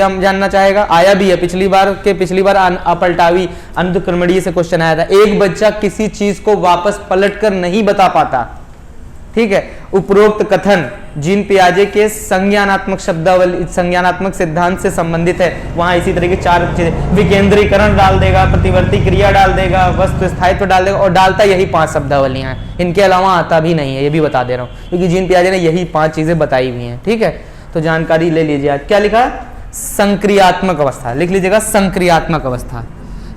हम जानना चाहेगा, आया भी है पिछली बार अपलटावी अनुक्रमणीय से क्वेश्चन आया था। एक बच्चा किसी चीज को वापस पलटकर नहीं बता पाता, ठीक है। उपरोक्त कथन जीन पियाजे के संज्ञानात्मक शब्दावली संज्ञानात्मक सिद्धांत से संबंधित है। वहां इसी तरह की 4 चीजें, विकेंद्रीकरण डाल देगा, प्रतिवर्ती क्रिया डाल देगा, वस्तु स्थायित्व डाल देगा, और डालता यही 5 शब्दावलियां हैं। इनके अलावा आता भी नहीं है, ये भी बता दे रहा हूं, क्योंकि जीन पियाजे ने यही 5 चीजें बताई हुई हैं, ठीक है। तो जानकारी ले लीजिए। आज क्या लिखा? संक्रियात्मक अवस्था। लिख लीजिएगा, संक्रियात्मक अवस्था,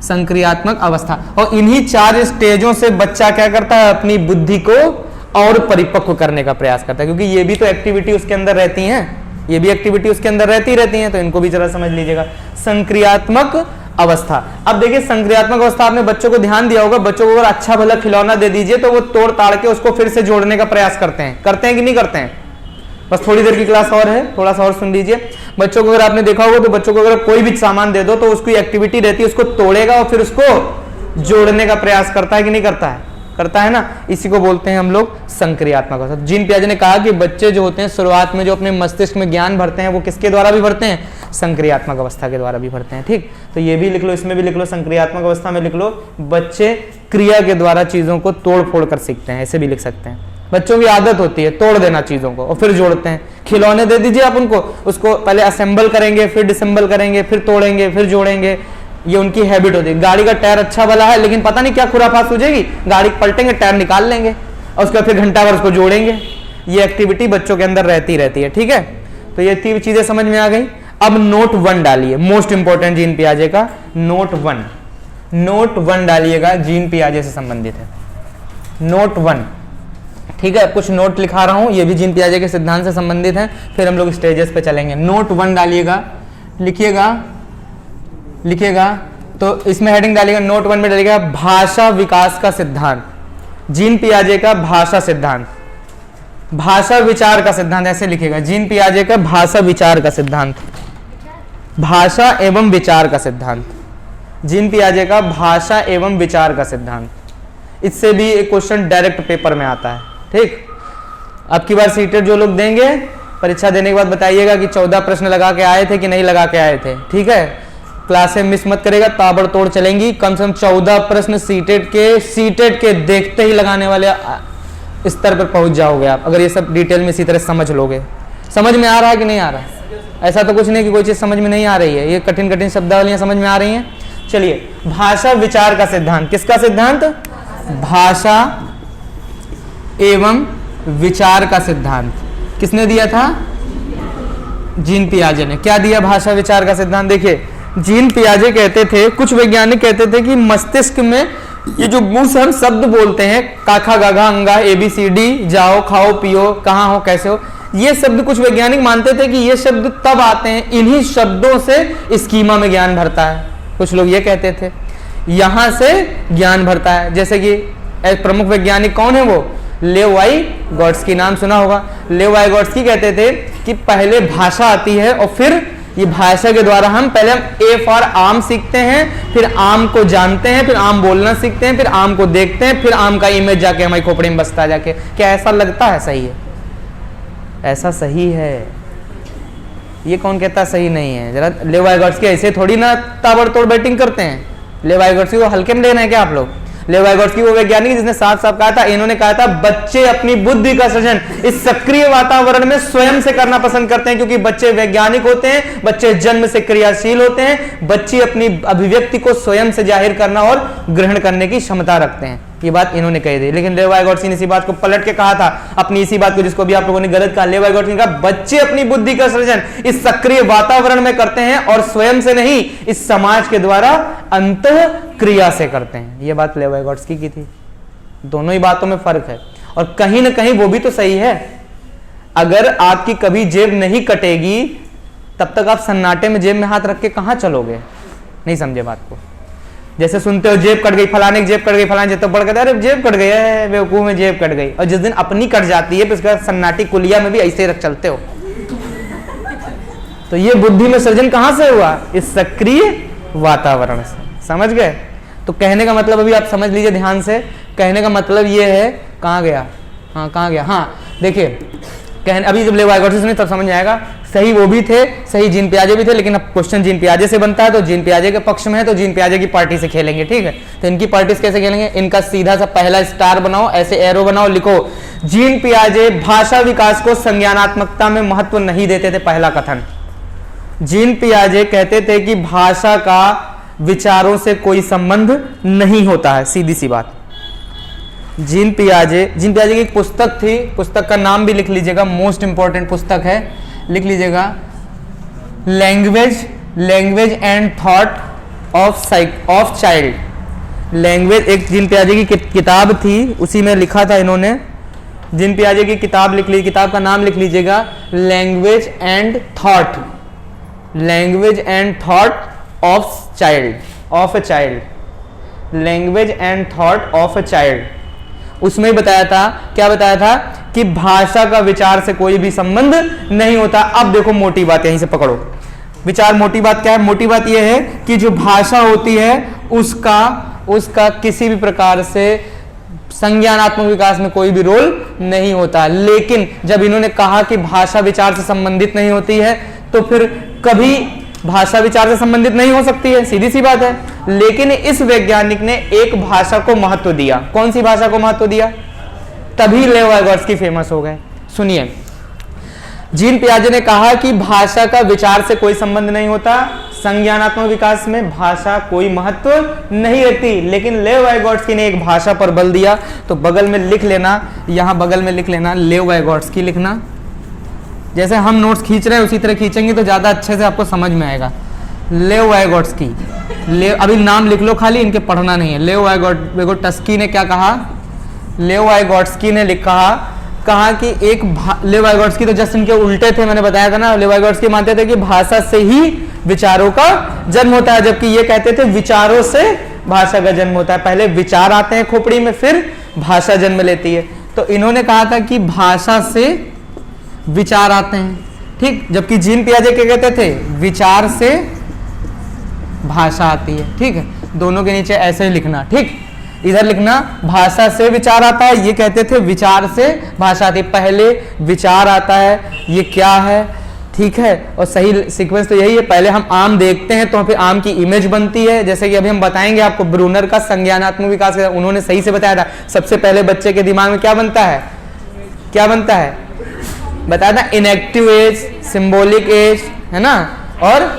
संक्रियात्मक अवस्था। और इन्हीं 4 स्टेजों से बच्चा क्या करता है? अपनी बुद्धि को और परिपक्व करने का प्रयास करता है, क्योंकि ये भी तो एक्टिविटी उसके अंदर रहती हैं, ये भी एक्टिविटी उसके अंदर रहती हैं, तो इनको भी जरा समझ लीजिएगा। संक्रियात्मक अवस्था। अब देखिए, संक्रियात्मक अवस्था आपने बच्चों को ध्यान दिया होगा, बच्चों को अगर अच्छा भला खिलौना दे दीजिए तो वो तोड़ ताड़ के उसको फिर से जोड़ने का प्रयास करते हैं कि नहीं करते हैं? बस थोड़ी देर की क्लास और है, थोड़ा सा और सुन लीजिए। बच्चों को अगर आपने देखा होगा तो बच्चों को अगर कोई भी सामान दे दो तो उसकी एक्टिविटी रहती है, उसको तोड़ेगा और फिर उसको जोड़ने का प्रयास करता है कि नहीं करता है? करता है ना। इसी को बोलते हैं हम लोग संक्रियात्मक अवस्था। जीन पियाजे ने कहा कि बच्चे जो होते हैं शुरुआत में जो अपने मस्तिष्क में ज्ञान भरते हैं वो किसके द्वारा भी भरते हैं? संक्रियात्मक अवस्था के द्वारा भी भरते हैं, ठीक। तो ये भी लिख लो, इसमें भी लिख लो, संक्रियात्मक अवस्था में लिख लो, बच्चे क्रिया के द्वारा चीजों को तोड़ फोड़ कर सीखते हैं, ऐसे भी लिख सकते हैं। बच्चों की आदत होती है तोड़ देना चीजों को और फिर जोड़ते हैं। खिलौने दे दीजिए आप उनको, उसको पहले असेंबल करेंगे, फिर डिसेंबल करेंगे, फिर तोड़ेंगे, फिर जोड़ेंगे, ये उनकी हैबिट होती है। गाड़ी का टायर अच्छा वाला है लेकिन पता नहीं क्या खुराफात सूझेगी, गाड़ी पलटेंगे, टायर निकाल लेंगे और उसके बाद फिर घंटा भर उसको जोड़ेंगे। ये एक्टिविटी बच्चों के अंदर रहती है, ठीक है। तो ये 3 चीजें समझ में आ गई। अब नोट 1 डालिए, मोस्ट इंपॉर्टेंट जीन पियाजे का नोट 1। नोट 1 डालिएगा, जीन पियाजे से संबंधित है। नोट 1, ठीक है। कुछ नोट लिखा रहा हूं, ये भी जीन पियाजे के सिद्धांत से संबंधित है, फिर हम लोग स्टेजेस पे चलेंगे। नोट 1 डालिएगा, लिखिएगा। तो इसमें हेडिंग डालिएगा, नोट 1 में डालिएगा भाषा विकास का सिद्धांत, जीन पियाजे का भाषा सिद्धांत, भाषा विचार का सिद्धांत, ऐसे लिखिएगा। जीन पियाजे का भाषा विचार का सिद्धांत, भाषा एवं विचार का सिद्धांत, जीन पियाजे का भाषा एवं विचार का सिद्धांत। इससे भी एक क्वेश्चन डायरेक्ट पेपर में आता है, ठीक। अब की बार सीटेट जो लोग देंगे, परीक्षा देने के बाद बताइएगा कि 14 प्रश्न लगा के आए थे कि नहीं लगा के आए थे, ठीक है। क्लासें मिस मत करेगा, ताबड़तोड़ चलेंगी। कम से कम 14 प्रश्न सीटेट के देखते ही लगाने वाले स्तर पर पहुंच जाओगे आप, अगर ये सब डिटेल में इसी तरह समझ लोगे। समझ में आ रहा है कि नहीं आ रहा है? ऐसा तो कुछ नहीं कि कोई चीज समझ में नहीं आ रही है, ये कठिन कठिन शब्दावलियां समझ में आ रही हैं। चलिए, भाषा विचार का सिद्धांत, किसका सिद्धांत? भाषा एवं विचार का सिद्धांत किसने दिया था? जीन पियाजे ने। क्या दिया भाषा विचार का सिद्धांत? देखिए, जीन पियाजे कहते थे, कुछ वैज्ञानिक कहते थे कि मस्तिष्क में ये जो मुंह से हम शब्द बोलते हैं, काखा गाघा अंगा ABCD, जाओ खाओ पियो, कहाँ हो कैसे हो, ये शब्द कुछ वैज्ञानिक मानते थे कि ये शब्द तब आते हैं, इन्हीं शब्दों से स्कीमा में ज्ञान भरता है। कुछ लोग ये कहते थे यहां से ज्ञान भरता है। जैसे कि प्रमुख वैज्ञानिक कौन है? वो लेव वाइगोट्स्की, नाम सुना होगा। लेव वाइगोट्स्की कहते थे कि पहले भाषा आती है और फिर ये भाषा के द्वारा हम A फॉर आम सीखते हैं, फिर आम को जानते हैं, फिर आम बोलना सीखते हैं, फिर आम को देखते हैं, फिर आम का इमेज जाके हमारी खोपड़ी में बसता जाके। क्या ऐसा लगता है सही है? ऐसा सही है? ये कौन कहता सही नहीं है? जरा लेव वाइगोट्स्की ऐसे थोड़ी ना ताबड़तोड़ बैटिंग करते हैं। लेव वाइगोट्स्की को हल्के में लेना है क्या आप लोग? लेव वाइगोट्स्की वो वैज्ञानिक जिसने साफ साफ कहा था, इन्होंने कहा था बच्चे अपनी बुद्धि का सृजन इस सक्रिय वातावरण में स्वयं से करना पसंद करते हैं, क्योंकि बच्चे वैज्ञानिक होते हैं, बच्चे जन्म से क्रियाशील होते हैं, बच्चे अपनी अभिव्यक्ति को स्वयं से जाहिर करना और ग्रहण करने की क्षमता रखते हैं। ये बात इन्होंने कही थी। लेकिन लेव वाइगोट्स्की ने इसी बात को पलट के कहा था, अपनी इसी बात को, जिसको भी आप लोगों ने गलत कहा। लेव वाइगोट्स्की ने कहा बच्चे अपनी बुद्धि का सृजन इस सक्रिय वातावरण में करते हैं और स्वयं से नहीं, इस समाज के द्वारा अंतः क्रिया से करते हैं। ये बात लेव वाइगोट्स्की की थी। दोनों ही बातों में फर्क है और कहीं ना कहीं वो भी तो सही है। अगर आपकी कभी जेब नहीं कटेगी तब तक आप सन्नाटे में जेब में हाथ रख के कहां चलोगे? नहीं समझे बात को? जैसे सुनते हो जेब कट गई, फलाने की जेब कट गई, फलाने तो पढ़ के अरे जेब कट गई है, बेवकूफ में जेब कट गई। और जिस दिन अपनी कट जाती है, उसके बाद सन्नाटी कुलिया में भी ऐसे रख चलते हो। तो ये बुद्धि में सृजन कहां से हुआ? इस सक्रिय वातावरण से। समझ गए? तो कहने का मतलब अभी आप समझ लीजिए ध्यान से। कहने का मतलब ये है, कहां गया? हाँ, कहां गया? हाँ, देखिए, अभी जब लेवाइगॉट्स सुने तब समझ में आएगा, सही वो भी थे, सही जीन पियाजे भी थे, लेकिन अब क्वेश्चन जीन पियाजे से बनता है तो जीन पियाजे के पक्ष में है तो जीन पियाजे की पार्टी से खेलेंगे, ठीक है। तो इनकी पार्टी से कैसे खेलेंगे, इनका सीधा सा पहला स्टार बनाओ, ऐसे एरो बनाओ, लिखो जीन पियाजे भाषा विकास को संज्ञानात्मकता में महत्व नहीं देते थे। पहला कथन, जीन पियाजे कहते थे कि भाषा का विचारों से कोई संबंध नहीं होता है, सीधी सी बात। जीन पियाजे की एक पुस्तक थी, पुस्तक का नाम भी लिख लीजिएगा, मोस्ट इंपॉर्टेंट पुस्तक है, लिख लीजिएगा, language and thought of child. Language एक जीन पियाजे की किताब थी, उसी में लिखा था इन्होंने, जीन पियाजे की किताब लिख लीजिए, किताब का नाम लिख लीजिएगा, language and thought of a child, language and thought of a child. उसमें ही बताया था, क्या बताया था कि भाषा का विचार से कोई भी संबंध नहीं होता। अब देखो मोटी बात, यहीं से पकड़ो विचार। मोटी बात क्या है, मोटी बात यह है कि जो भाषा होती है उसका किसी भी प्रकार से संज्ञानात्मक विकास में कोई भी रोल नहीं होता। लेकिन जब इन्होंने कहा कि भाषा विचार से संबंधित नहीं होती है, तो फिर कभी भाषा विचार से संबंधित नहीं हो सकती है, सीधी सी बात है। लेकिन इस वैज्ञानिक ने एक भाषा को महत्व दिया। कौन सी भाषा को महत्व दिया? तभी लेवाइगॉट्स्की फेमस हो गए। सुनिए, जीन पियाजे ने कहा कि भाषा का विचार से कोई संबंध नहीं होता, संज्ञानात्मक विकास में भाषा कोई महत्व नहीं रखती। लेकिन लेवाइगॉट्स्की ने एक भाषा पर बल दिया। तो बगल में लिख लेना, यहां बगल में लिख लेना, लेवाइगॉट्स्की लिखना। जैसे हम नोट्स खींच रहे हैं उसी तरह खींचेंगे तो ज्यादा अच्छे से आपको समझ में आएगा। लेवाइगॉट्स्की, अभी नाम लिख लो खाली, इनके पढ़ना नहीं है। लेवाइगॉट्स्की ने क्या कहा? लेवाइगॉट्स्की ने कहा कि लेवाइगॉट्स्की तो जस्ट इनके उल्टे थे, मैंने बताया था ना। लेवाइगॉट्स्की मानते थे कि भाषा से ही विचारों का जन्म होता है, जबकि ये कहते थे विचारों से भाषा का जन्म होता है। पहले विचार आते हैं खोपड़ी में, फिर भाषा जन्म लेती है। तो इन्होंने कहा था कि भाषा से विचार आते हैं, ठीक। जबकि जीन पियाजे क्या कहते थे? विचार से भाषा आती है, ठीक है। दोनों के नीचे ऐसे ही लिखना, ठीक। इधर लिखना भाषा से विचार आता है, ये कहते थे विचार से भाषा आती है। पहले विचार आता है, ये क्या है, ठीक है। और सही सीक्वेंस तो यही है, पहले हम आम देखते हैं तो फिर आम की इमेज बनती है। जैसे कि अभी हम बताएंगे आपको ब्रूनर का संज्ञानात्मक विकास, उन्होंने सही से बताया था। सबसे पहले बच्चे के दिमाग में क्या बनता है? क्या बनता है? बताया था, इनएक्टिव एज, सिंबॉलिक एज, है ना, और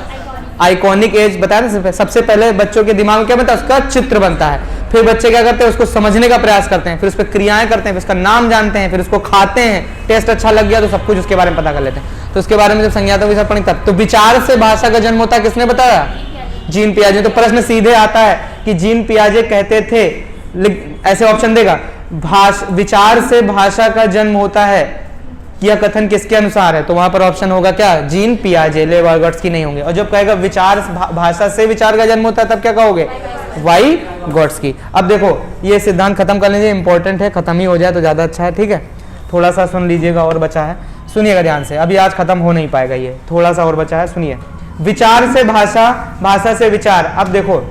आइकॉनिक एज बताया था। सबसे पहले बच्चों के दिमाग में क्या बनता है? उसका चित्र बनता है। फिर बच्चे क्या करते हैं? उसको समझने का प्रयास करते हैं, फिर उस पर क्रियाएं करते हैं, फिर उसका नाम जानते हैं, फिर उसको खाते हैं, टेस्ट अच्छा लग गया तो सब कुछ उसके बारे में पता कर लेते हैं। तो उसके बारे में जब संज्ञानात्मक विकास पढ़ी तब। तो विचार से भाषा का जन्म होता है, किसने बताया? जीन पियाजे। तो प्रश्न सीधे आता है कि जीन पियाजे कहते थे, ऐसे ऑप्शन देगा, विचार से भाषा का जन्म होता है, यह कथन किसके अनुसार है? तो वहां पर ऑप्शन होगा क्या? जीन पियाजे, लेवाइगॉट्स्की नहीं होंगे। और जब कहेगा विचार भाषा से विचार का जन्म होता है, तब क्या कहोगे? वाइगॉट्स्की। अब देखो ये सिद्धांत खत्म कर लीजिए, इंपॉर्टेंट है, खत्म ही हो जाए तो ज्यादा अच्छा है, ठीक है। थोड़ा सा सुन लीजिएगा और बचा है, सुनिएगा ध्यान से, अभी आज खत्म हो नहीं पाएगा ये, थोड़ा सा और बचा है, सुनिए। विचार से भाषा, भाषा से विचार। अब देखो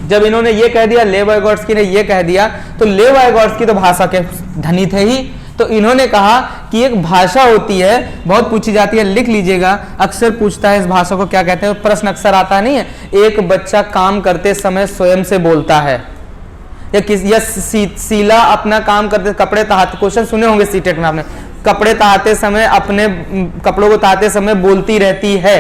जब इन्होंने ये कह दिया, लेवाइगॉट्स्की ने ये कह दिया, तो लेवाइगॉट्स्की तो भाषा के धनी थे ही। तो इन्होंने कहा कि एक भाषा होती है, बहुत पूछी जाती है, लिख लीजिएगा, अक्सर पूछता है इस भाषा को क्या कहते हैं, प्रश्न अक्सर आता नहीं है। एक बच्चा काम करते समय स्वयं से बोलता है, या शीला अपना काम करते, कपड़े तहाते, क्वेश्चन सुने होंगे सीटेट में आपने, कपड़े तहाते समय, अपने कपड़ों को तहाते समय बोलती रहती है,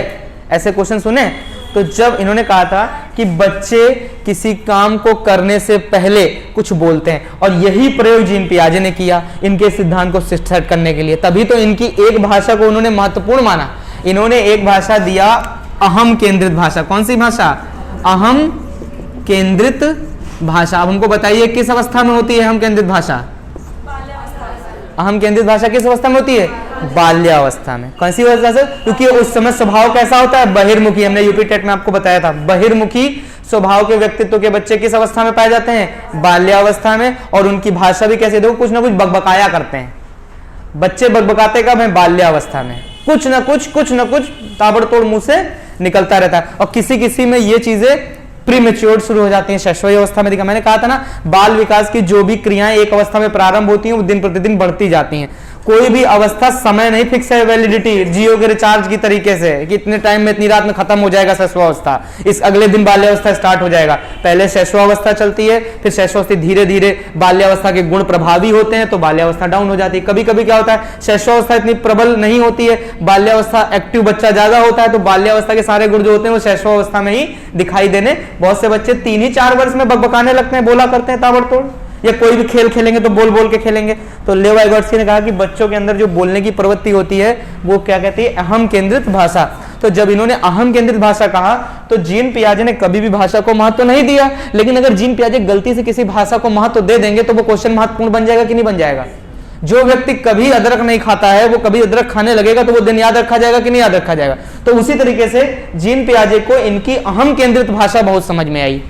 ऐसे क्वेश्चन सुने। तो जब इन्होंने कहा था कि बच्चे किसी काम को करने से पहले कुछ बोलते हैं, और यही प्रयोग जीन पियाजे ने किया इनके सिद्धांत को सेट करने के लिए, तभी तो इनकी एक भाषा को उन्होंने महत्वपूर्ण माना। इन्होंने एक भाषा दिया, अहम केंद्रित भाषा। कौन सी भाषा? अहम केंद्रित भाषा। अब हमको बताइए किस अवस्था में होती है अहम केंद्रित भाषा? अहम केंद्रित भाषा किस अवस्था में होती है? बाल्यावस्था में। कौन सी अवस्था से? क्योंकि उस समय स्वभाव कैसा होता है? बहिर्मुखी। हमने यूपी टेट में आपको बताया था, बहिर्मुखी स्वभाव के व्यक्तित्व के बच्चे किस अवस्था में पाए जाते हैं? बाल्यावस्था में। और उनकी भाषा भी कैसे, देखो कुछ ना कुछ बकबकाया करते हैं बच्चे। बकबकाते कब हैं? बाल्यावस्था में। कुछ ना कुछ ताबड़तोड़ मुंह से निकलता रहता है। और किसी किसी में ये चीजें प्रीमेच्योर शुरू हो जाती हैं, शैशवी अवस्था में। देखा मैंने कहा था ना, बाल विकास की जो भी क्रियाएं एक अवस्था में प्रारंभ होती हैं वो दिन प्रतिदिन बढ़ती जाती हैं। कोई भी अवस्था समय नहीं फिक्स है, वैलिडिटी जियो के रिचार्ज की तरीके से कि इतने टाइम में इतनी रात में खत्म हो जाएगा शैशवावस्था, इस अगले दिन बाल्यावस्था स्टार्ट हो जाएगा। पहले शैशवावस्था चलती है, फिर शैशवावस्था धीरे धीरे बाल्यावस्था के गुण प्रभावी होते हैं तो बाल्यावस्था डाउन हो जाती है। कभी कभी क्या होता है, शैशवावस्था इतनी प्रबल नहीं होती है, बाल्यावस्था एक्टिव बच्चा ज्यादा होता है तो बाल्यावस्था के सारे गुण जो होते हैं वो शैशवावस्था में ही दिखाई देने। बहुत से बच्चे 3 ही 4 वर्ष में बकबकाने लगते हैं, बोला करते हैं ताबड़तोड़, या कोई भी खेल खेलेंगे तो बोल बोल के खेलेंगे। तो लेव वाइगोट्स्की ने कहा कि बच्चों के अंदर जो बोलने की प्रवृत्ति होती है वो क्या कहती है, अहम केंद्रित भाषा। तो जब इन्होंने अहम केंद्रित भाषा कहा तो जीन पियाजे ने कभी भी भाषा को महत्व नहीं दिया, लेकिन अगर जीन पियाजे गलती से किसी भाषा को महत्व दे देंगे तो वो क्वेश्चन महत्वपूर्ण बन जाएगा कि नहीं बन जाएगा। जो व्यक्ति कभी अदरक नहीं खाता है वो कभी अदरक खाने लगेगा तो वो दिन याद रखा जाएगा कि नहीं याद रखा जाएगा। तो उसी तरीके से जीन पियाजे को इनकी अहम केंद्रित भाषा बहुत समझ में आई,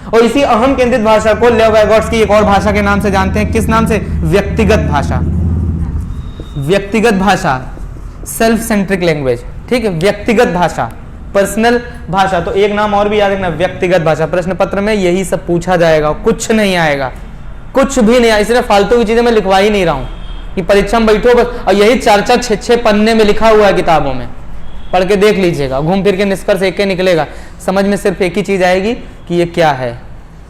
और इसी अहम केंद्रित भाषा को लेव वाइगोट्स्की एक और भाषा के नाम से जानते हैं। किस नाम से? व्यक्तिगत भाषा। व्यक्तिगत भाषा, सेल्फ सेंट्रिक लैंग्वेज, ठीक है, व्यक्तिगत भाषा, पर्सनल भाषा। तो एक नाम और भी याद रखना, व्यक्तिगत भाषा। प्रश्न पत्र में यही सब पूछा जाएगा, कुछ नहीं आएगा, कुछ भी नहीं आएगा। इसलिए फालतू की चीजें मैं लिखवा ही नहीं रहा हूं कि परीक्षा में बैठो बस, और यही 4-4 6-6 पन्ने में लिखा हुआ है किताबों में, पढ़ के देख लीजिएगा, घूम फिर के निष्कर्ष एक के निकलेगा। समझ में सिर्फ एक ही चीज आएगी कि ये क्या है,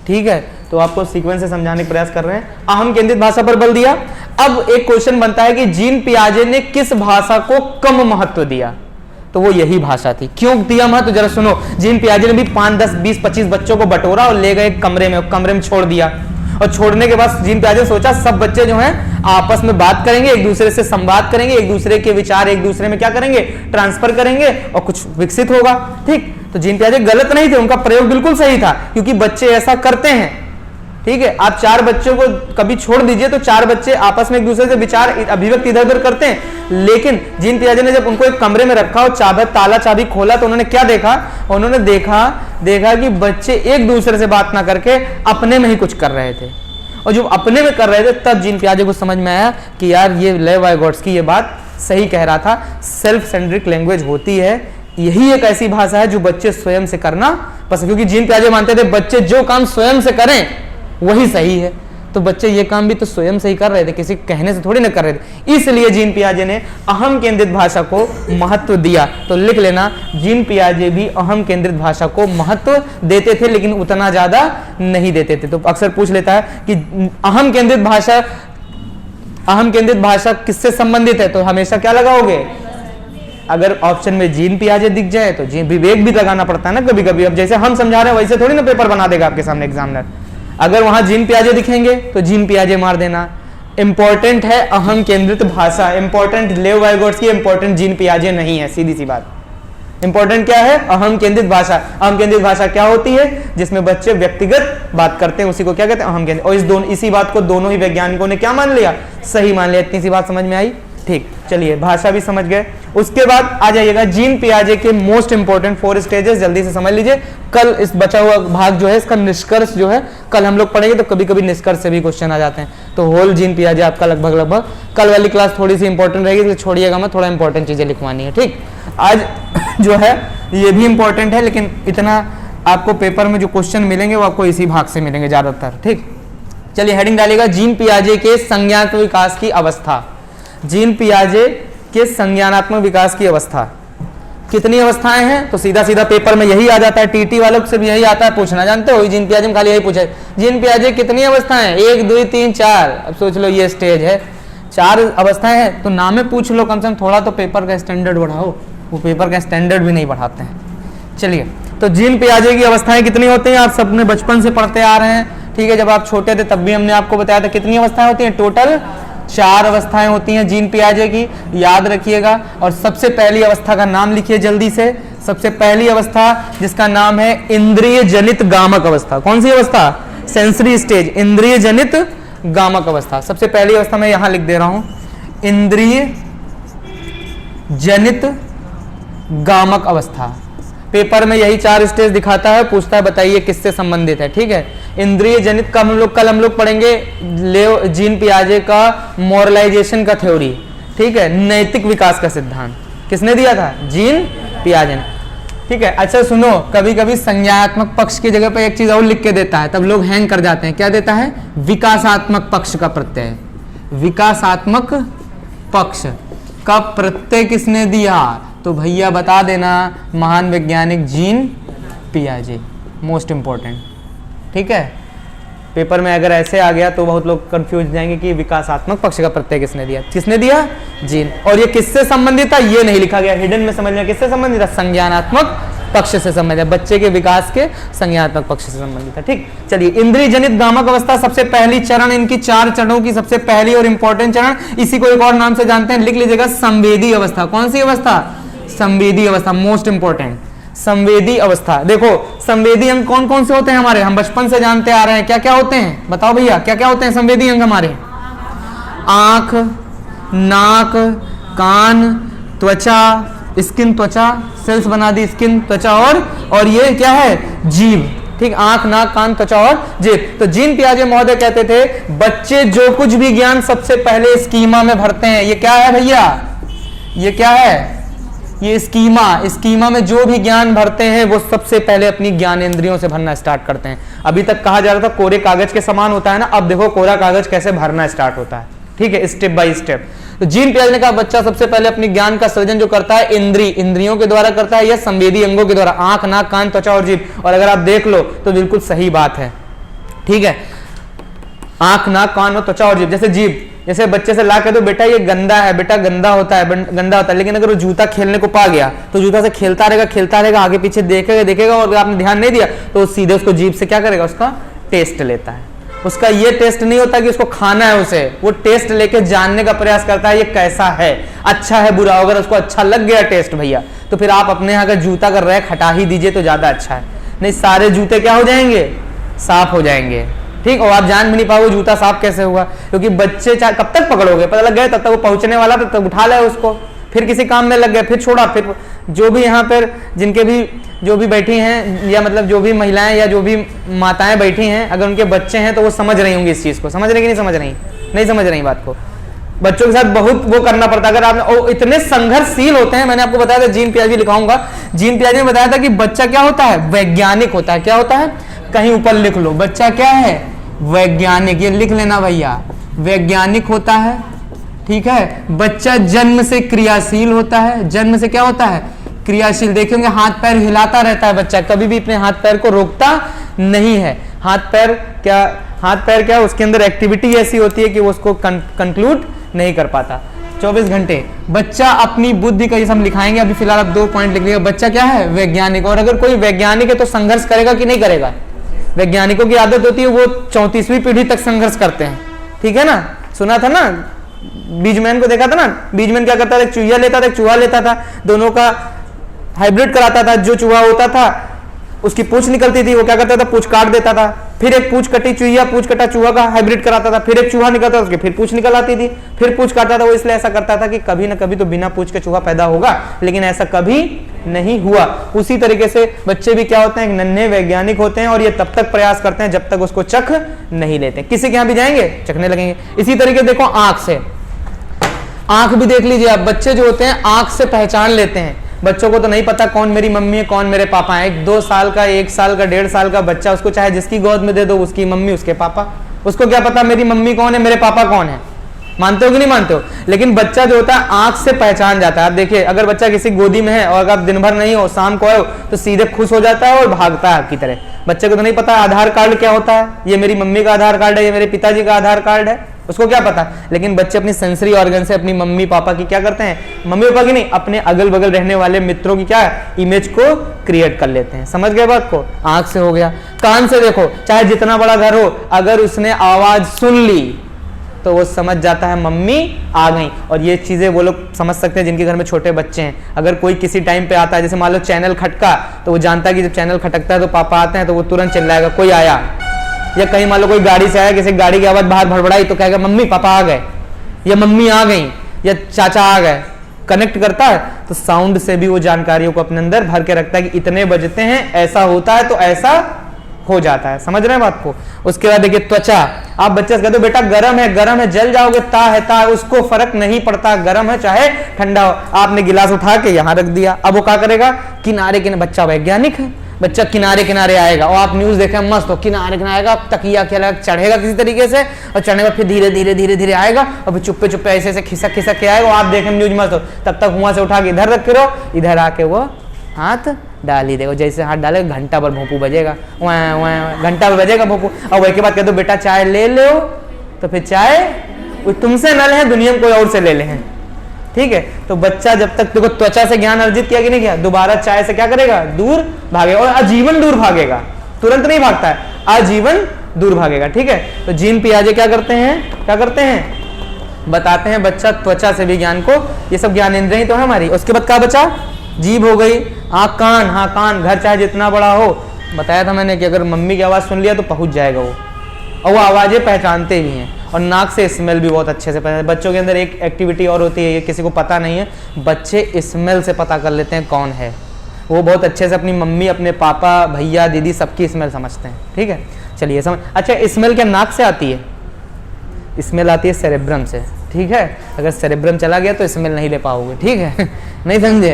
ठीक है। तो आपको सीक्वेंस से समझाने का प्रयास कर रहे हैं। अहम केंद्रित भाषा पर बल दिया। अब एक क्वेश्चन बनता है कि जीन पियाजे ने किस भाषा को कम महत्व दिया, तो वो यही भाषा थी। क्यों दिया महत्व, जरा सुनो। जीन पियाजे ने भी 5, 10, 20, 25 बच्चों को बटोरा और ले गए कमरे में छोड़ दिया, और छोड़ने के बाद जीन पियाजे ने सोचा सब बच्चे जो हैं आपस में बात करेंगे, एक दूसरे से संवाद करेंगे, एक दूसरे के विचार एक दूसरे में क्या करेंगे, ट्रांसफर करेंगे, और कुछ विकसित होगा, ठीक। तो जीन पियाजे गलत नहीं थे, उनका प्रयोग बिल्कुल सही था, क्योंकि बच्चे ऐसा करते हैं, ठीक है। आप 4 बच्चों को कभी छोड़ दीजिए तो 4 बच्चे आपस में एक दूसरे से विचार अभिव्यक्ति इधर उधर करते हैं, लेकिन जीन पियाजे ने जब उनको एक कमरे में रखा और ताला चाबी खोला तो उन्होंने क्या देखा, उन्होंने देखा कि बच्चे एक दूसरे से बात ना करके अपने में ही कुछ कर रहे थे, और जो अपने में कर रहे थे तब जीन पियाजे को समझ में आया कि यार ये लेव वाइगोट्स्की ये बात सही कह रहा था। सेल्फ सेंट्रिक लैंग्वेज होती है, यही एक ऐसी भाषा है जो बच्चे स्वयं से करना पसंद, क्योंकि जीन पियाजे मानते थे बच्चे जो काम स्वयं से करें वही सही है। तो बच्चे ये काम भी तो स्वयं से ही कर रहे थे, किसी कहने से थोड़ी ना कर रहे थे। इसलिए जीन पियाजे ने अहम केंद्रित भाषा को महत्व दिया। तो लिख लेना, जीन पियाजे भी अहम केंद्रित भाषा को महत्व देते थे, लेकिन उतना ज्यादा नहीं देते थे। तो अक्सर पूछ लेता है कि अहम केंद्रित भाषा किससे संबंधित है, तो हमेशा क्या लगाओगे, अगर ऑप्शन में जीन पियाजे दिख जाए तो विवेक भी लगाना पड़ता है ना कभी कभी। अब जैसे हम समझा रहे हैं वैसे थोड़ी ना पेपर बना देगा आपके सामने एग्जामिनर। अगर वहां जीन पियाजे दिखेंगे तो जीन पियाजे मार देना। इंपॉर्टेंट है अहम केंद्रित भाषा, इंपॉर्टेंट लेव वाइगोट्स्की, इंपॉर्टेंट जीन पियाजे नहीं है, सीधी सी बात। इंपॉर्टेंट क्या है, अहम केंद्रित भाषा। अहम केंद्रित भाषा क्या होती है, जिसमें बच्चे व्यक्तिगत बात करते हैं, उसी को क्या कहते हैं, अहम केंद्रित। और इसी बात को दोनों ही वैज्ञानिकों ने क्या मान लिया, सही मान लिया। इतनी सी बात समझ में आई, ठीक। चलिए भाषा भी समझ गए। उसके बाद आ जाइएगा जीन पियाजे के मोस्ट इंपोर्टेंट 4 स्टेजेस, जल्दी से समझ लीजिए। कल इस बचा हुआ भाग जो है इसका निष्कर्ष जो है कल हम लोग पढ़ेंगे, तो कभी कभी निष्कर्ष से भी क्वेश्चन आ जाते हैं। तो होल जीन पियाजे आपका लगभग कल वाली क्लास थोड़ी सी इंपॉर्टेंट रहेगी, इसलिए छोड़िएगा मत, थोड़ा इंपॉर्टेंट चीजें लिखवानी है, ठीक। आज जो है ये भी इंपॉर्टेंट है, लेकिन इतना आपको पेपर में जो क्वेश्चन मिलेंगे वो आपको इसी भाग से मिलेंगे ज्यादातर, ठीक। चलिए हेडिंग डालिएगा, जीन पियाजे के संज्ञानात्मक विकास की अवस्था। जीन पियाजे के संज्ञानात्मक विकास की अवस्था, कितनी अवस्थाएं हैं, तो सीधा सीधा पेपर में यही आ जाता है, टीटी वालों से भी यही आता है पूछना, जानते हो जीन पियाजे में खाली यही पूछा है, जीन पियाजे कितनी अवस्थाएं, 1 2 3 4। अब सोच लो ये स्टेज है, 4 अवस्थाएं हैं, तो नाम में पूछ लो कम से कम, थोड़ा तो पेपर का स्टैंडर्ड बढ़ाओ। वो पेपर का स्टैंडर्ड भी नहीं बढ़ाते हैं। चलिए, तो जीन पियाजे की अवस्थाएं कितनी होती हैं, आप सबने बचपन से पढ़ते आ रहे हैं, ठीक है। जब आप छोटे थे तब भी हमने आपको बताया था कितनी अवस्थाएं होती हैं, टोटल 4 अवस्थाएं होती हैं जीन पियाजे की, याद रखिएगा। और सबसे पहली अवस्था का नाम लिखिए जल्दी से। सबसे पहली अवस्था जिसका नाम है इंद्रिय जनित गामक अवस्था। कौन सी अवस्था, सेंसरी स्टेज, इंद्रिय जनित गामक अवस्था। सबसे पहली अवस्था मैं यहां लिख दे रहा हूं, इंद्रिय जनित गामक अवस्था। पेपर में यही 4 स्टेज दिखाता है, पूछता है बताइए किससे संबंधित है, ठीक है। इंद्रिय जनित का कल हम लोग पढ़ेंगे जीन पियाजे का मॉरलाइजेशन का थ्योरी, ठीक है, नैतिक विकास का सिद्धांत किसने दिया था, जीन पियाजे ने, ठीक है। अच्छा सुनो, कभी कभी संज्ञानात्मक पक्ष की जगह पर एक चीज और लिख के देता है, तब लोग हैंग कर जाते हैं। क्या देता है, विकासात्मक पक्ष का प्रत्यय, विकासात्मक पक्ष का प्रत्यय किसने दिया? तो भैया बता देना, महान वैज्ञानिक जीन पियाजे। मोस्ट इंपॉर्टेंट, ठीक है। पेपर में अगर ऐसे आ गया तो बहुत लोग कंफ्यूज जाएंगे कि विकासात्मक पक्ष का प्रत्यय किसने दिया? किसने दिया? जीन। और ये किससे संबंधित था? ये नहीं लिखा गया, हिडन में समझना किससे संबंधित था? संज्ञानात्मक पक्ष से संबंधित, बच्चे के विकास के संज्ञानात्मक पक्ष से संबंधित है, ठीक। चलिए, इंद्रिय जनित भ्रामक अवस्था सबसे पहली चरण, इनकी 4 चरणों की सबसे पहली और इंपॉर्टेंट चरण, इसी को एक और नाम से जानते हैं, लिख लीजिएगा, संवेदी अवस्था। कौन सी अवस्था? संवेदी अवस्था, मोस्ट इंपॉर्टेंट, संवेदी अवस्था। देखो, संवेदी अंग कौन कौन से होते हैं हमारे? हम बचपन से जानते आ रहे हैं, क्या क्या होते हैं? बताओ भैया, क्या क्या होते हैं संवेदी अंग हमारे? आंख, नाक, कान, त्वचा, स्किन, त्वचा, सेल्स बना दी, स्किन, त्वचा, और ये क्या है? जीभ, ठीक। आंख, नाक, कान, त्वचा और जीभ। तो जीन पियाजे महोदय कहते थे, बच्चे जो कुछ भी ज्ञान सबसे पहले स्कीमा में भरते हैं, ये क्या है भैया? ये क्या है? ये स्कीमा में जो भी ज्ञान भरते हैं वो सबसे पहले अपनी ज्ञानेंद्रियों से भरना स्टार्ट करते हैं। अभी तक कहा जा रहा था कोरे कागज के समान होता है ना, अब देखो कोरा कागज कैसे भरना स्टार्ट होता है, ठीक है, स्टेप बाय स्टेप। तो जीन पियाजे ने कहा, बच्चा सबसे पहले अपनी ज्ञान का सृजन जो करता है इंद्रियों के द्वारा करता है या संवेदी अंगों के द्वारा, आंख, नाक, कान, त्वचा और जीभ। और अगर आप देख लो तो बिल्कुल सही बात है, ठीक है। आंख, नाक, कान और त्वचा और जीभ। जैसे जीभ, जैसे बच्चे से ला के दो, बेटा ये गंदा है, बेटा गंदा होता है, लेकिन अगर वो जूता खेलने को पा गया तो जूता से खेलता रहेगा, आगे पीछे देखेगा और आपने ध्यान नहीं दिया तो सीधे उसको जीभ से क्या करेगा? उसका टेस्ट लेता है। उसका ये टेस्ट नहीं होता कि उसको खाना है, उसे वो टेस्ट लेके जानने का प्रयास करता है ये कैसा है, अच्छा है, बुरा। अगर उसको अच्छा लग गया टेस्ट भैया, तो फिर आप अपने यहाँ का जूता का रैक हटा ही दीजिए तो ज्यादा अच्छा है, नहीं सारे जूते क्या हो जाएंगे? साफ हो जाएंगे, ठीक। और आप जान भी नहीं पाओगे जूता साफ कैसे हुआ, क्योंकि बच्चे कब तक पकड़ोगे? पता लग गया तब तक वो पहुंचने वाला था, तब उठा ले उसको, फिर किसी काम में लग गए, फिर छोड़ा, फिर जो भी यहाँ पर जिनके भी जो भी बैठी हैं, या मतलब जो भी महिलाएं या जो भी माताएं बैठी हैं, अगर उनके बच्चे हैं तो वो समझ रही होंगी इस चीज को। समझ रही कि नहीं समझ रही? नहीं समझ रही बात को। बच्चों के साथ बहुत वो करना पड़ता है। अगर आपने इतने संघर्षशील होते हैं, मैंने आपको बताया था, जीन पियाजे लिखाऊंगा, जीन पियाजे ने बताया था कि बच्चा क्या होता है? वैज्ञानिक होता है। क्या होता है? कहीं ऊपर लिख लो, बच्चा क्या है? वैज्ञानिक। ये लिख लेना भैया, वैज्ञानिक होता है, ठीक है। बच्चा जन्म से क्रियाशील होता है। जन्म से क्या होता है? क्रियाशील। देखेंगे हाथ पैर हिलाता रहता है बच्चा, कभी भी अपने हाथ पैर को रोकता नहीं है। हाथ पैर क्या उसके अंदर एक्टिविटी ऐसी होती है कि वो उसको कंक्लूड नहीं कर पाता 24 घंटे। बच्चा अपनी बुद्धि का, जैसे हम लिखाएंगे अभी फिलहाल आप 2 पॉइंट लिख लीजिए। बच्चा क्या है? वैज्ञानिक। और अगर कोई वैज्ञानिक है तो संघर्ष करेगा कि नहीं करेगा? वैज्ञानिकों की आदत होती है वो 34वीं पीढ़ी तक संघर्ष करते हैं, ठीक है ना। सुना था ना, बीजमैन को देखा था ना, बीजमैन क्या करता था? एक चूहा लेता था, एक चूहा लेता था, दोनों का हाइब्रिड कराता था। जो चूहा होता था उसकी पूंछ निकलती थी, वो क्या करता था? पूंछ काट देता था। फिर एक पूंछ कटी चूहा, पूंछ कटा चूहा का हाइब्रिड कराता था। फिर एक चूहा निकलता था, उसके फिर पूंछ निकल आती थी, फिर पूंछ काटता था। वो इसलिए ऐसा करता था कि कभी ना कभी तो बिना पूंछ के चूहा पैदा होगा, लेकिन ऐसा कभी नहीं हुआ। उसी तरीके से बच्चे भी क्या होते हैं? नन्हे वैज्ञानिक होते हैं, और ये तब तक प्रयास करते हैं जब तक उसको चख नहीं लेते। किसी के यहाँ भी जाएंगे चखने लगेंगे। इसी तरीके देखो आंख से, आंख भी देख लीजिए आप, बच्चे जो होते हैं आंख से पहचान लेते हैं। बच्चों को तो नहीं पता कौन मेरी मम्मी है, कौन मेरे पापा है। 2 साल का, 1 साल का, 1.5 साल का बच्चा, उसको चाहे जिसकी गोद में दे दो, उसकी मम्मी, उसके पापा, उसको क्या पता मेरी मम्मी कौन है, मेरे पापा कौन है? मानते हो कि नहीं मानते हो? लेकिन बच्चा जो होता है आंख से पहचान जाता है। आप देखिए, अगर बच्चा किसी गोदी में है और अगर आप दिन भर नहीं हो, शाम को आओ, तो सीधे खुश हो जाता है और भागता है आपकी तरह। बच्चे को तो नहीं पता आधार कार्ड क्या होता है, ये मेरी मम्मी का आधार कार्ड है, ये मेरे पिताजी का आधार कार्ड है, उसको क्या पता। लेकिन बच्चे अपनी सेंसरी ऑर्गन से अपनी मम्मी पापा की क्या करते हैं? मम्मी पापा की नहीं, अपने अगल बगल रहने वाले मित्रों की क्या इमेज को क्रिएट कर लेते हैं। समझ गए बात को? आंख से हो गया। कान से देखो, चाहे जितना बड़ा घर हो, अगर उसने आवाज सुन ली तो वो समझ जाता है मम्मी आ गई। और ये चीजें वो लोग समझ सकते हैं जिनके घर में छोटे बच्चे हैं। अगर कोई किसी टाइम पे आता है, जैसे मान लो चैनल खटका, तो वो जानता है कि जब चैनल खटकता है तो पापा आते हैं, तो वो तुरंत चिल्लाएगा कोई आया। या कहीं मान लो कोई गाड़ी से आया, किसी गाड़ी की आवाज बाहर भड़बड़ाई, तो कहेगा मम्मी पापा आ गए, या मम्मी आ गई, या चाचा आ गए। कनेक्ट करता है तो साउंड से भी वो जानकारियों को अपने अंदर भर के रखता है कि इतने बजते हैं, ऐसा होता है, तो ऐसा हो जाता है। समझ रहे हैं बात को? उसके बाद देखिए त्वचा। आप बच्चे से कहते हो बेटा गरम है, जल जाओगे, ता है, उसको फर्क नहीं पड़ता, गरम है चाहे ठंडा हो। आपने गिलास उठा के यहां रख दिया, अब वो क्या करेगा? किनारे बच्चा वैज्ञानिक है, बच्चा किनारे किनारे आएगा और आप न्यूज देखें मस्त हो, किनारे किनारे आएगा, तकिया के अलग चढ़ेगा किसी तरीके से और चढ़ने के बाद फिर धीरे धीरे धीरे धीरे आएगा और फिर चुप्पे चुप्पे ऐसे ऐसे खिसक खिसक के आएगा और आप देखें न्यूज मस्त हो, तब तक वहां से उठा के इधर रख रहो, इधर आके वो हाथ डाल ही देगा, जैसे हाथ डालेगा घंटा भर भोंपू बजेगा, वहाँ घंटा भर बजेगा भोंपू, और वही के बाद कह दो बेटा चाय ले लो, तो फिर चाय तुमसे न ले, दुनिया में कोई और से ले ले। ठीक है, तो बच्चा जब तक देखो त्वचा से ज्ञान अर्जित किया कि नहीं किया, दोबारा चाय से क्या करेगा, दूर भागेगा और आजीवन दूर भागेगा, तुरंत नहीं भागता है, आजीवन दूर भागेगा। ठीक है, तो जीन पियाजे क्या करते हैं, बताते हैं बच्चा त्वचा से भी ज्ञान को, ये सब ज्ञानेंद्रिय ही तो है हमारी। उसके बाद क्या बचा, जीभ हो गई, आँख कान, हाँ कान, घर चाहे जितना बड़ा हो, बताया था मैंने कि अगर मम्मी की आवाज़ सुन लिया तो पहुंच जाएगा वो, और वो आवाज़ें पहचानते भी हैं, और नाक से स्मेल भी बहुत अच्छे से पहचानते। बच्चों के अंदर एक एक्टिविटी और होती है, ये किसी को पता नहीं है, बच्चे स्मेल से पता कर लेते हैं कौन है, वो बहुत अच्छे से अपनी मम्मी, अपने पापा, भैया, दीदी सबकी स्मेल समझते हैं। ठीक है, चलिए समझ। अच्छा, स्मेल क्या नाक से आती है, स्मेल आती है सेरेब्रम से। ठीक है, अगर सेरेब्रम चला गया तो स्मेल नहीं ले पाओगे। ठीक है नहीं समझे,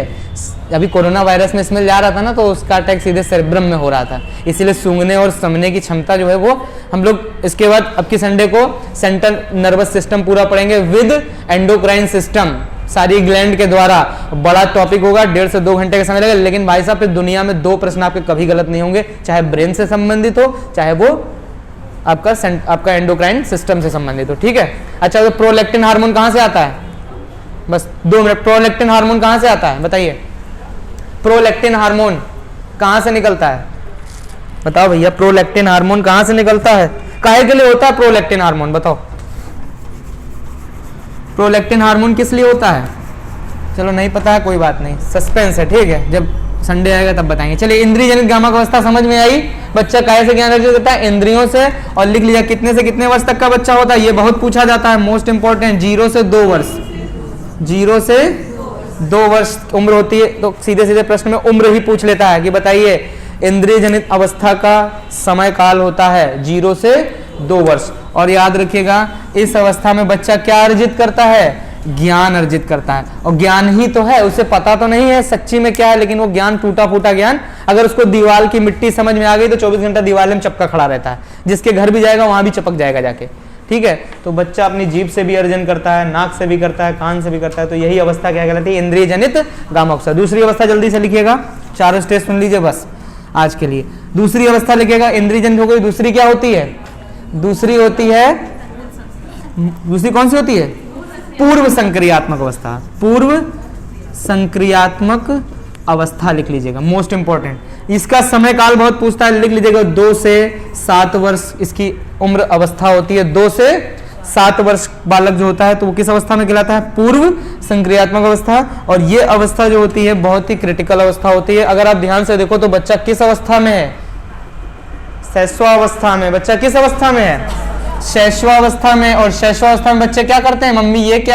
अभी कोरोना वायरस में स्मेल जा रहा था ना, तो उसका अटैक सीधे सेरेब्रम में हो रहा था, इसीलिए सूंघने और समझने की क्षमता जो है वो हम लोग इसके बाद अब की संडे को सेंट्रल नर्वस सिस्टम पूरा पढ़ेंगे विद एंडोक्राइन सिस्टम, सारी ग्लैंड के द्वारा। बड़ा टॉपिक होगा, 1.5 से 2 घंटे का समय लगेगा, लेकिन भाई साहब फिर दुनिया में 2 प्रश्न आपके कभी गलत नहीं होंगे, चाहे ब्रेन से संबंधित हो, चाहे वो आपका एंडोक्राइन सिस्टम से संबंधित हो। ठीक है, अच्छा, तो प्रोलैक्टिन हार्मोन कहां से आता है, बस 2 मिनट, प्रोलैक्टिन हार्मोन कहां से आता है बताइए, प्रोलैक्टिन हार्मोन कहां से निकलता है, बताओ भैया, प्रोलैक्टिन हार्मोन कहां से निकलता है, काहे के लिए होता है प्रोलैक्टिन हार्मोन, बताओ, प्रोलैक्टिन हार्मोन किस लिए होता है, चलो नहीं पता है कोई बात नहीं, सस्पेंस है। ठीक है, जब संडे आएगा तब बताएंगे। चलिए, इंद्रिय जनित गामक अवस्था समझ में आई, बच्चा काहे से ज्ञान अर्जित करता है, इंद्रियों से, और लिख लिया कितने से कितने वर्ष तक का बच्चा होता है, ये बहुत पूछा जाता है, मोस्ट इंपॉर्टेंट, 0 से 2 वर्ष, 0 से 2 वर्ष उम्र होती है, तो सीधे सीधे प्रश्न में उम्र ही पूछ लेता है कि बताइए इंद्रिय जनित अवस्था का समय काल होता है 0 से 2 वर्ष। और याद रखिएगा, इस अवस्था में बच्चा क्या अर्जित करता है, ज्ञान अर्जित करता है, और ज्ञान ही तो है, उसे पता तो नहीं है सच्ची में क्या है, लेकिन वो ज्ञान टूटा फूटा ज्ञान, अगर उसको दीवार की मिट्टी समझ में आ गई तो 24 घंटा दीवार में चपका खड़ा रहता है, जिसके घर भी जाएगा वहां भी चपक जाएगा जाके। ठीक है, तो बच्चा अपनी जीभ से भी अर्जन करता है, नाक से भी करता है, कान से भी करता है, तो यही अवस्था क्या कहलाती है, इंद्रिय जनित गामक अवस्था। दूसरी अवस्था जल्दी से लिखिएगा, 4 स्टेज सुन लीजिए बस आज के लिए। दूसरी अवस्था लिखिएगा, इंद्रिय जनित हो गई, दूसरी क्या होती है, दूसरी कौन सी होती है, पूर्व संक्रियात्मक अवस्था, पूर्व संक्रियात्मक अवस्था लिख लीजिएगा, मोस्ट इंपॉर्टेंट। इसका समय काल बहुत पूछता है, लिख लीजिएगा 2 से 7 वर्ष इसकी उम्र अवस्था होती है, 2 से 7 वर्ष बालक जो होता है तो वो किस अवस्था में कहलाता है, पूर्व संक्रियात्मक अवस्था। और ये अवस्था जो होती है बहुत ही क्रिटिकल अवस्था होती है, अगर आप ध्यान से देखो तो बच्चा किस अवस्था में है, शैशवावस्था में, बच्चा किस अवस्था में है, शैशवावस्था में। और शैशवावस्था में बच्चे क्या करते हैं, मम्मी ये क्या